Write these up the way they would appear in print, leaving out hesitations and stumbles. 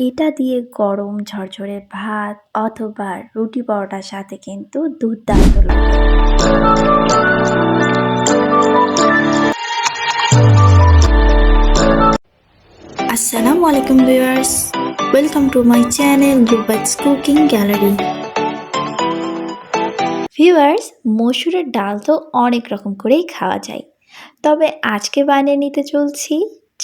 এটা দিয়ে গরম ঝরঝরে ভাত অথবা রুটি পরোটার সাথে কিন্তু দুর্দান্ত লাগে। আসসালামু আলাইকুম viewers, welcome to my channel রুবাইটস কুকিং গ্যালারি। ভিউয়ার্স, মসুরের ডাল তো অনেক রকম করেই খাওয়া যায়, তবে আজকে বানিয়ে নিতে চলছি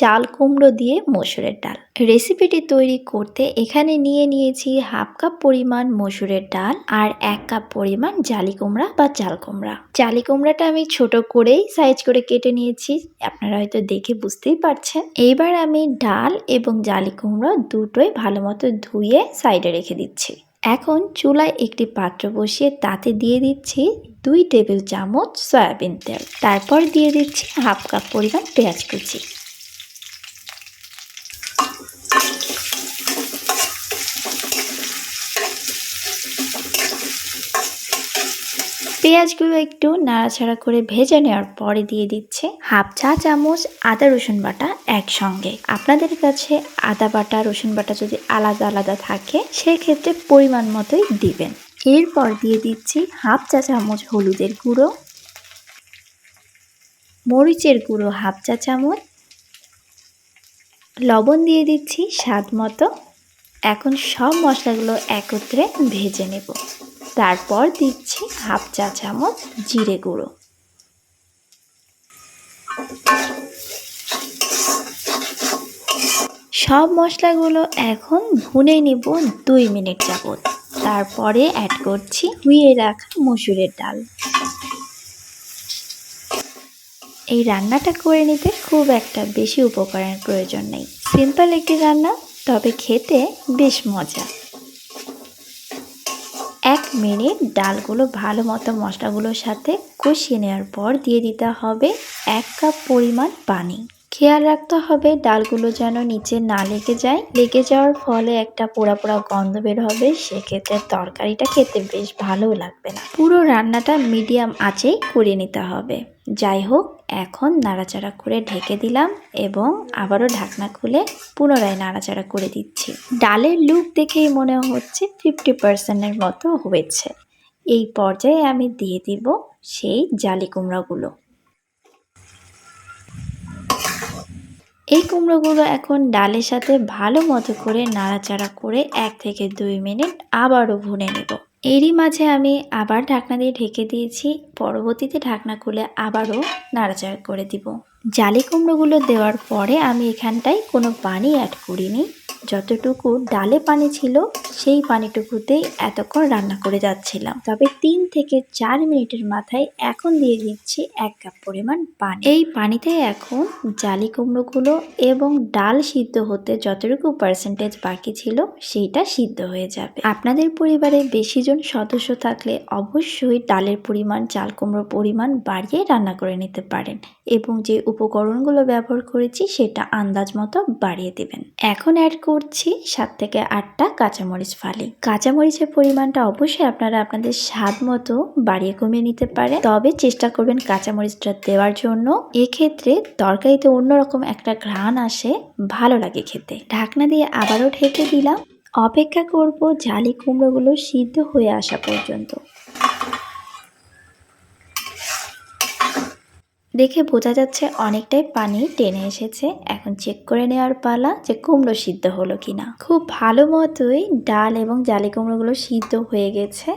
চাল কুমড়ো দিয়ে মসুরের ডাল। রেসিপিটি তৈরি করতে এখানে নিয়েছি হাফ কাপ পরিমাণ মসুরের ডাল আর 1 কাপ পরিমাণ জালি কুমড়া বা চাল কুমড়া। জালি কুমড়াটা আমি ছোট করেই সাইজ করে কেটে নিয়েছি, আপনারা হয়তো দেখে বুঝতেই পারছেন। এইবার আমি ডাল এবং জালি কুমড়া দুটোই ভালো মতো ধুয়ে সাইডে রেখে দিচ্ছি। এখন চুলায় একটি পাত্র বসিয়ে তাতে দিয়ে দিচ্ছি 2 টেবিল চামচ সয়াবিন তেল। তারপর দিয়ে দিচ্ছি হাফ কাপ পরিমাণ পেঁয়াজ কুচি। পেঁয়াজগুলো একটু নাড়াচাড়া করে ভেজে নেওয়ার পরে দিয়ে দিচ্ছে হাফ চা চামচ আদা রসুন বাটা একসঙ্গে। আপনাদের কাছে আদা বাটা রসুন বাটা যদি আলাদা আলাদা থাকে সেক্ষেত্রে পরিমাণ মতোই দিবেন। এরপর দিয়ে দিচ্ছি হাফ চা চামচ হলুদের গুঁড়ো, মরিচের গুঁড়ো হাফ চা চামচ, লবণ দিয়ে দিচ্ছি স্বাদ মতো। এখন সব মশলাগুলো একত্রে ভেজে নেব। তারপর দিচ্ছি হাফ চা চামচ জিরে গুঁড়ো। সব মশলাগুলো এখন ভুনে নেব 2 মিনিট যাবত। তারপরে অ্যাড করছি ধুয়ে রাখা মসুরের ডাল। এই রান্নাটা করে নিতে খুব একটা বেশি উপকরণের প্রয়োজন নেই, সিম্পল একটি রান্না, তবে খেতে বেশ মজা। 1 মিনিট ডালগুলো ভালো মতো মশলাগুলোর সাথে কষিয়ে নেওয়ার পর দিয়ে দিতে হবে 1 কাপ পরিমাণ পানি। খেয়াল রাখতে হবে ডালগুলো যেন নিচে না লেগে যায়, লেগে যাওয়ার ফলে একটা পোড়া পোড়া গন্ধ বের হবে, সেক্ষেত্রে তরকারিটা খেতে বেশ ভালোও লাগবে না। পুরো রান্নাটা মিডিয়াম আঁচেই করে নিতে হবে। যাই হোক, এখন নাড়াচাড়া করে ঢেকে দিলাম এবং আবারও ঢাকনা খুলে পুনরায় নাড়াচাড়া করে দিচ্ছি। ডালের লুক দেখেই মনে হচ্ছে 50%-এর মতো হয়েছে। এই পর্যায়ে আমি দিয়ে দিব সেই জালি কুমড়াগুলো। এই কুমড়োগুলো এখন ডালের সাথে ভালো মতো করে নাড়াচাড়া করে 1 থেকে 2 মিনিট আবারও ভুনে নেব। এরই মাঝে আমি আবার ঢাকনা দিয়ে ঢেকে দিয়েছি, পরবর্তীতে ঢাকনা খুলে আবারও নাড়াচাড়া করে দিব। জালি কুমড়োগুলো দেওয়ার পরে আমি এখানটায় কোনো পানি অ্যাড করিনি, যতটুকু ডালে পানি ছিল সেই পানিটুকুতেই এতক্ষণ রান্না করে যাচ্ছিলাম। তবে 3 থেকে 4 মিনিটের মাথায় এখন দিয়ে দিচ্ছি 1 কাপ পরিমাণ পানি। এই পানিতে এখন জালি কুমড়োগুলো এবং ডাল সিদ্ধ হতে যতটুকু পার্সেন্টেজ বাকি ছিল সেইটা সিদ্ধ হয়ে যাবে। আপনাদের পরিবারে বেশি জন সদস্য থাকলে অবশ্যই ডালের পরিমাণ চাল কুমড়োর পরিমাণ বাড়িয়ে রান্না করে নিতে পারেন এবং যে উপকরণগুলো ব্যবহার করেছি সেটা আন্দাজ মতো বাড়িয়ে দেবেন। এখন অ্যাড করছি 7 থেকে 8টা কাঁচামরিচ ফালি। কাঁচামরিচের পরিমাণটা অবশ্যই আপনারা আপনাদের স্বাদ মতো বাড়িয়ে কমিয়ে নিতে পারেন, তবে চেষ্টা করবেন কাঁচামরিচটা দেওয়ার জন্য। এক্ষেত্রে তরকারিতে অন্যরকম একটা ঘ্রাণ আসে, ভালো লাগে খেতে। ঢাকনা দিয়ে আবারও ঢেকে দিলাম, অপেক্ষা করব জালি কুমড়োগুলো সিদ্ধ হয়ে আসা পর্যন্ত। দেখে বোঝা যাচ্ছে অনেকটাই পানি টেনে এসেছে। এখন চেক করে নেওয়ার পালা যে কুমড়ো সিদ্ধ হলো কিনা। খুব ভালো মতোই ডাল এবং জালি কুমড়োগুলো সিদ্ধ হয়ে গেছে।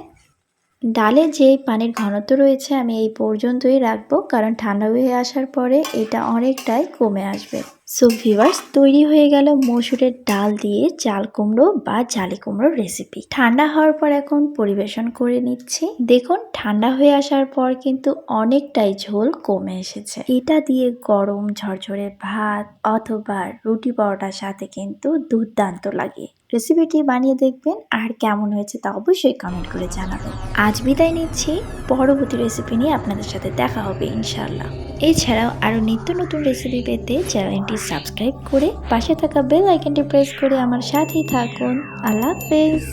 ডালে যেই পানির ঘনত্ব রয়েছে আমি এই পর্যন্তই রাখবো, কারণ ঠান্ডা হয়ে আসার পরে এটা অনেকটাই কমে আসবে। সো ভিউয়ার্স, তৈরি হয়ে গেল মসুরের ডাল দিয়ে চাল কুমড়ো বা জালি কুমড়োর রেসিপি। ঠান্ডা হওয়ার পর এখন পরিবেশন করে নিচ্ছি। দেখুন, ঠান্ডা হয়ে আসার পর কিন্তু অনেকটাই ঝোল কমে এসেছে। এটা দিয়ে গরম ঝরঝরে ভাত অথবা রুটি পরোটার সাথে কিন্তু দুর্দান্ত লাগে। রেসিপিটি বানিয়ে দেখবেন, আর কেমন হয়েছে তা অবশ্যই কমেন্ট করে জানাবেন। আজ বিদায় নিচ্ছি, পরবর্তী রেসিপি নিয়ে আপনাদের সাথে দেখা হবে ইনশাআল্লাহ। এছাড়াও আরও নিত্য নতুন রেসিপি পেতে চ্যানেলটি সাবস্ক্রাইব করে পাশে থাকা বেল আইকনটি প্রেস করে আমার সাথেই থাকুন। আল্লাহ হাফেজ।